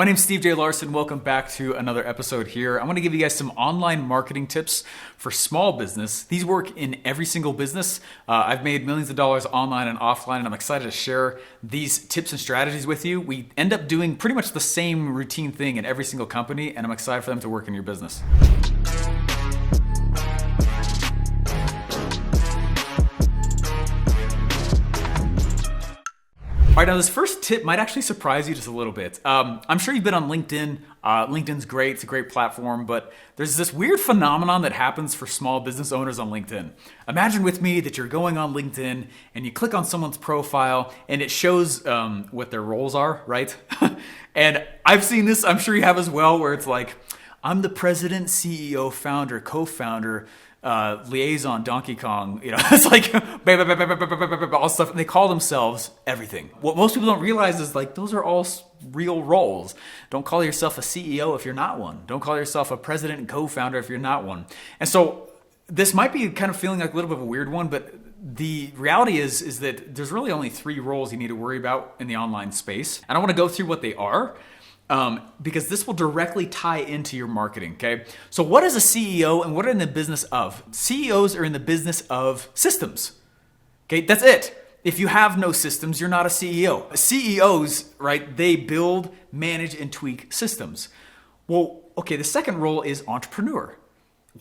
My name's Steve J. Larson. Welcome back to another episode here. I want to give you guys some online marketing tips for small business. These work in every single business. I've made millions of dollars online and offline, and I'm excited to share these tips and strategies with you. We end up doing pretty much the same routine thing in every single company, and I'm excited for them to work in your business. All right, now this first tip might actually surprise you just a little bit. I'm sure you've been on LinkedIn. LinkedIn's great, it's a great platform, but there's this weird phenomenon that happens for small business owners on LinkedIn. Imagine with me that you're going on LinkedIn and you click on someone's profile and it shows what their roles are, right? And I've seen this, I'm sure you have as well, where it's like, I'm the president, CEO, founder, co-founder, liaison, Donkey Kong, it's like all stuff, and they call themselves everything. What most people don't realize is like those are all real roles. Don't call yourself a CEO if you're not one. Don't call yourself a president and co-founder if you're not one. And so this might be kind of feeling like a little bit of a weird one, but the reality is that there's really only 3 roles you need to worry about in the online space. And I want to go through what they are. Because this will directly tie into your marketing, okay? So what is a CEO and what are they in the business of? CEOs are in the business of systems, okay? That's it. If you have no systems, you're not a CEO. CEOs, right, they build, manage, and tweak systems. Well, okay, the second role is entrepreneur.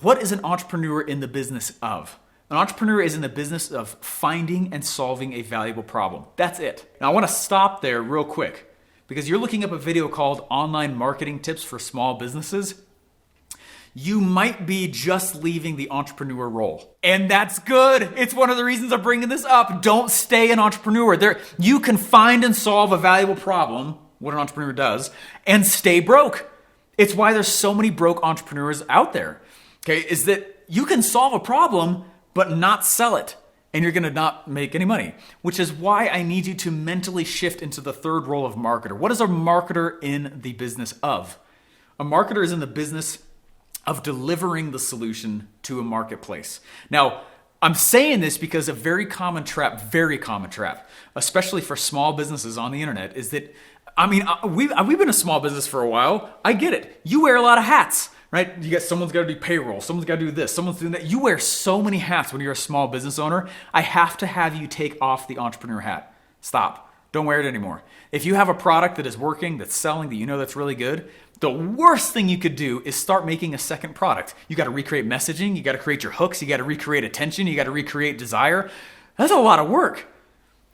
What is an entrepreneur in the business of? An entrepreneur is in the business of finding and solving a valuable problem. That's it. Now I want to stop there real quick, because you're looking up a video called Online Marketing Tips for Small Businesses. You might be just leaving the entrepreneur role. And that's good. It's one of the reasons I'm bringing this up. Don't stay an entrepreneur. You can find and solve a valuable problem, what an entrepreneur does, and stay broke. It's why there's so many broke entrepreneurs out there. Okay, is that you can solve a problem, but not sell it. And you're going to not make any money, which is why I need you to mentally shift into the third role of marketer. What is a marketer in the business of? A marketer is in the business of delivering the solution to a marketplace. Now, I'm saying this because a very common trap, especially for small businesses on the internet, is that, we've been a small business for a while. I get it. You wear a lot of hats. Right? Someone's got to do payroll. Someone's got to do this. Someone's doing that. You wear so many hats when you're a small business owner. I have to have you take off the entrepreneur hat. Stop. Don't wear it anymore. If you have a product that is working, that's selling, that you know that's really good, the worst thing you could do is start making a second product. You got to recreate messaging. You got to create your hooks. You got to recreate attention. You got to recreate desire. That's a lot of work.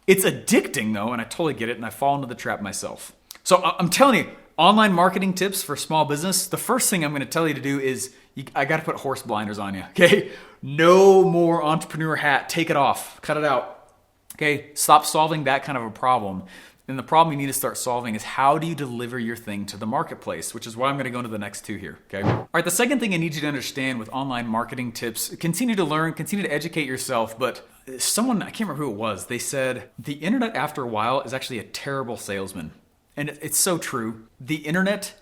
It's addicting though, and I totally get it, and I fall into the trap myself. So I'm telling you, online marketing tips for small business. The first thing I'm going to tell you to do is I got to put horse blinders on you. Okay. No more entrepreneur hat. Take it off. Cut it out. Okay. Stop solving that kind of a problem. And the problem you need to start solving is how do you deliver your thing to the marketplace, which is why I'm going to go into the next 2 here. Okay. All right. The second thing I need you to understand with online marketing tips, continue to learn, continue to educate yourself. But someone, I can't remember who it was, they said the internet after a while is actually a terrible salesman. And it's so true. The internet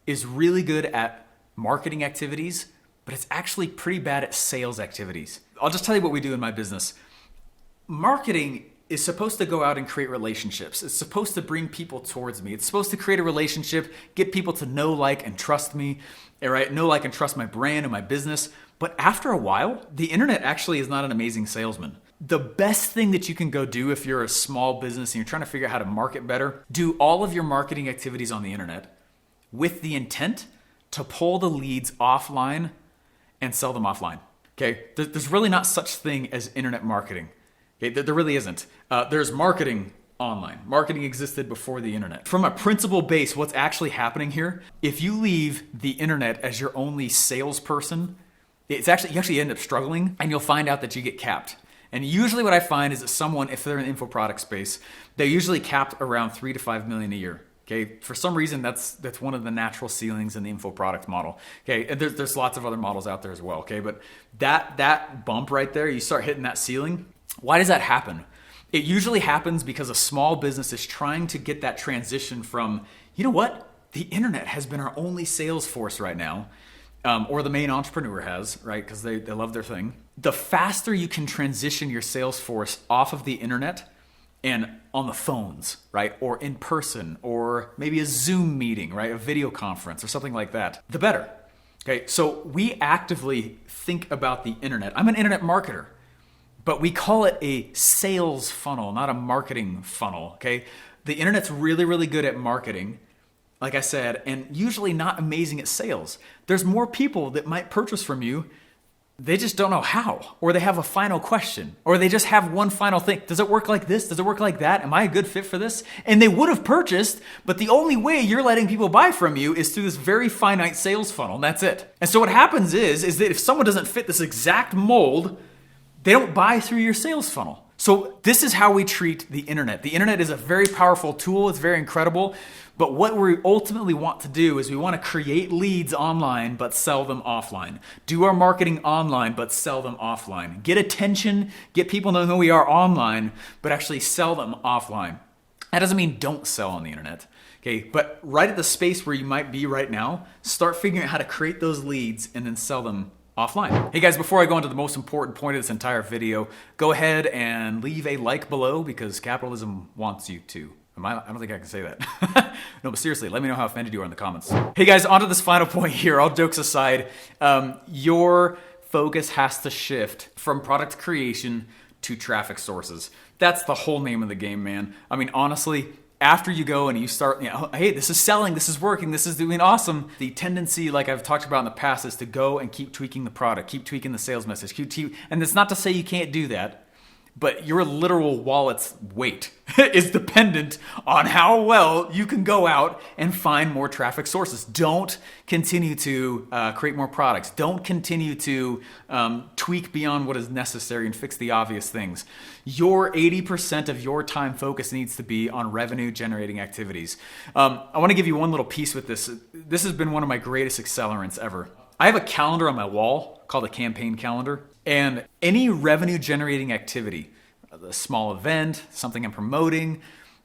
is really good at marketing activities, but it's actually pretty bad at sales activities. I'll just tell you what we do in my business. Marketing is supposed to go out and create relationships. It's supposed to bring people towards me. It's supposed to create a relationship, get people to know, like, and trust me, right? Know, like, and trust my brand and my business. But after a while, the internet actually is not an amazing salesman. The best thing that you can go do if you're a small business and you're trying to figure out how to market better, do all of your marketing activities on the internet with the intent to pull the leads offline and sell them offline. Okay, there's really not such thing as internet marketing. Okay, there really isn't. There's marketing online. Marketing existed before the internet. From a principle base, what's actually happening here, if you leave the internet as your only salesperson, you actually end up struggling, and you'll find out that you get capped. And usually what I find is that someone, if they're in the info product space, they're usually capped around 3 to 5 million a year. Okay, for some reason that's one of the natural ceilings in the info product model. Okay, and there's lots of other models out there as well. Okay, but that bump right there, you start hitting that ceiling. Why does that happen? It usually happens because a small business is trying to get that transition from, you know what, the internet has been our only sales force right now. Or the main entrepreneur has, right? Because they love their thing. The faster you can transition your sales force off of the internet and on the phones, right? Or in person, or maybe a Zoom meeting, right? A video conference or something like that, the better. Okay, so we actively think about the internet. I'm an internet marketer, but we call it a sales funnel, not a marketing funnel, okay? The internet's really, really good at marketing, like I said, and usually not amazing at sales. There's more people that might purchase from you. They just don't know how, or they have a final question, or they just have one final thing. Does it work like this? Does it work like that? Am I a good fit for this? And they would have purchased, but the only way you're letting people buy from you is through this very finite sales funnel, and that's it. And so what happens is that if someone doesn't fit this exact mold, they don't buy through your sales funnel. So this is how we treat the internet. The internet is a very powerful tool. It's very incredible. But what we ultimately want to do is we want to create leads online, but sell them offline. Do our marketing online, but sell them offline. Get attention, get people to know who we are online, but actually sell them offline. That doesn't mean don't sell on the internet. Okay, but right at the space where you might be right now, start figuring out how to create those leads and then sell them offline. Hey guys, before I go into the most important point of this entire video, go ahead and leave a like below because capitalism wants you to. I don't think I can say that. No, but seriously, let me know how offended you are in the comments. Hey guys, on to this final point here. All jokes aside, your focus has to shift from product creation to traffic sources. That's the whole name of the game, man. I mean, honestly, after you go and you start, hey, this is selling, this is working, this is doing awesome. The tendency, like I've talked about in the past, is to go and keep tweaking the product, keep tweaking the sales message, and it's not to say you can't do that, but your literal wallet's weight is dependent on how well you can go out and find more traffic sources. Don't continue to create more products. Don't continue to tweak beyond what is necessary and fix the obvious things. Your 80% of your time focus needs to be on revenue generating activities. I want to give you one little piece with this. This has been one of my greatest accelerants ever. I have a calendar on my wall called a campaign calendar, and any revenue generating activity, a small event, something I'm promoting,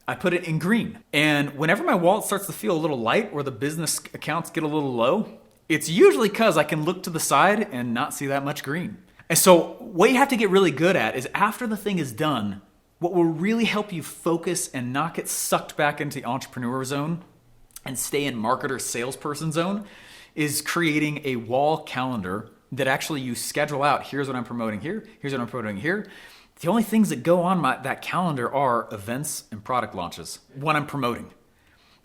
I put it in green. And whenever my wallet starts to feel a little light or the business accounts get a little low, it's usually because I can look to the side and not see that much green. And so what you have to get really good at is after the thing is done, what will really help you focus and not get sucked back into the entrepreneur zone and stay in marketer salesperson zone is creating a wall calendar that actually you schedule out. Here's what I'm promoting here. Here's what I'm promoting here. The only things that go on that calendar are events and product launches when I'm promoting.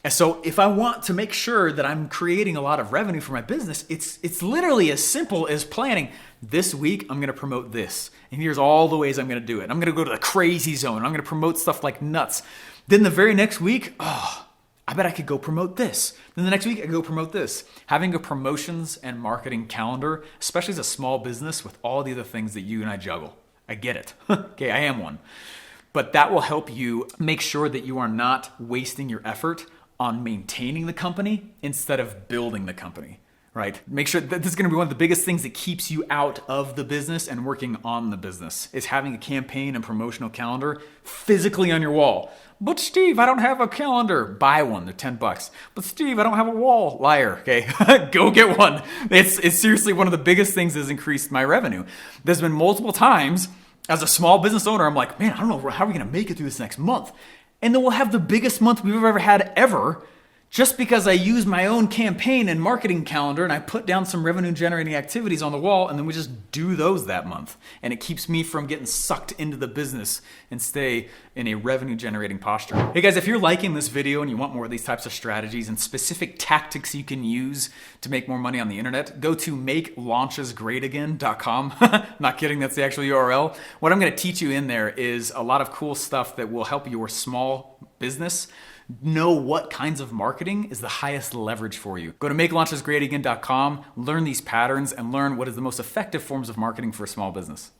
And so if I want to make sure that I'm creating a lot of revenue for my business, it's literally as simple as planning. This week, I'm going to promote this. And here's all the ways I'm going to do it. I'm going to go to the crazy zone. I'm going to promote stuff like nuts. Then the very next week, I bet I could go promote this. Then the next week, I could go promote this. Having a promotions and marketing calendar, especially as a small business with all the other things that you and I juggle. I get it. Okay, I am one. But that will help you make sure that you are not wasting your effort on maintaining the company instead of building the company, right? Make sure that this is going to be one of the biggest things that keeps you out of the business and working on the business is having a campaign and promotional calendar physically on your wall. But Steve, I don't have a calendar. Buy one, they're $10. But Steve, I don't have a wall. Liar, okay? Go get one. It's seriously one of the biggest things that's increased my revenue. There's been multiple times as a small business owner, I'm like, man, I don't know how we're going to make it through this next month. And then we'll have the biggest month we've ever had ever just because I use my own campaign and marketing calendar and I put down some revenue generating activities on the wall and then we just do those that month. And it keeps me from getting sucked into the business and stay in a revenue generating posture. Hey guys, if you're liking this video and you want more of these types of strategies and specific tactics you can use to make more money on the internet, go to makelaunchesgreatagain.com. Not kidding, that's the actual URL. What I'm going to teach you in there is a lot of cool stuff that will help your small business know what kinds of marketing is the highest leverage for you. Go to makelaunchesgreatagain.com, learn these patterns, and learn what is the most effective forms of marketing for a small business.